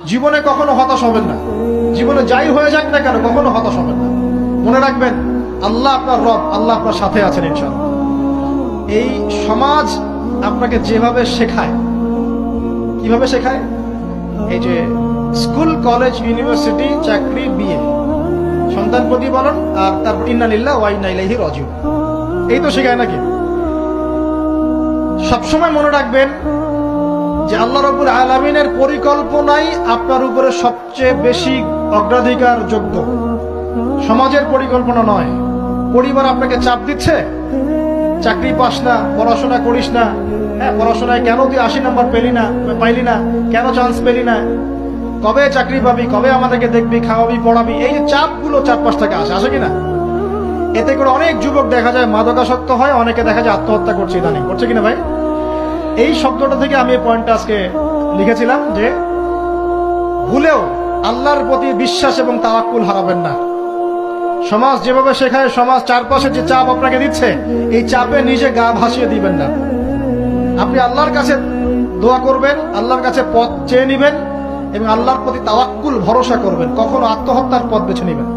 জীবনে কখনো হতাশ হবেন না। জীবনে যাই হয়ে যাক না কেন কখনো হতাশ হবেন না। মনে রাখবেন আল্লাহ আপনার রব, আল্লাহ আপনার সাথে আছেন ইনশাআল্লাহ। এই সমাজ আপনাকে যেভাবে শেখায়, কিভাবে শেখায়, এই যে স্কুল, কলেজ, ইউনিভার্সিটি, চাকরি, বিয়ে, সন্তান প্রতিপালন, আর তারপর ইন্না লিল্লাহি ওয়া ইন্না ইলাইহি রাজিউন, এই তো শেখায় নাকি? সবসময় মনে রাখবেন যে আল্লাহ রাব্বুল আলামিনের পরিকল্পনাই আপনার উপরে সবচেয়ে বেশি অগ্রাধিকার যোগ্য, সমাজের পরিকল্পনা নয়। পরিবার আপনাকে চাপ দিচ্ছে, চাকরি পাস না, পড়াশোনা করিস না, হ্যাঁ পড়াশোনায় কেন তুই 80 নম্বর পাইলি না, কেন চান্স পেলি না, কবে চাকরি পাবি, কবে আমাদেরকে দেখবি, খাওয়াবি, পড়াবি, এই যে চাপগুলো চারপাশ থেকে আসে কিনা? এতে করে অনেক যুবক দেখা যায় মাদকাসক্ত হয়, অনেকে দেখা যায় আত্মহত্যা করছে, ইদানিং করছে কিনা ভাই? এই শব্দটা থেকে আমি এই পয়েন্টটা আজকে লিখেছিলাম যে ভুলেও আল্লাহর প্রতি বিশ্বাস এবং তাওয়াক্কুল হারাবেন না। সমাজ যেভাবে শেখায়, সমাজ চারপাশে যে চাপ আপনাকে দিচ্ছে, এই চাপে নিজে গা ভাসিয়ে দিবেন না। আপনি আল্লাহর কাছে দোয়া করবেন, আল্লাহর কাছে পথ চেয়ে নিবেন এবং আল্লাহর প্রতি তাওয়াক্কুল ভরসা করবেন। কখনো আত্মহত্যার পথ বেছে নিবেন।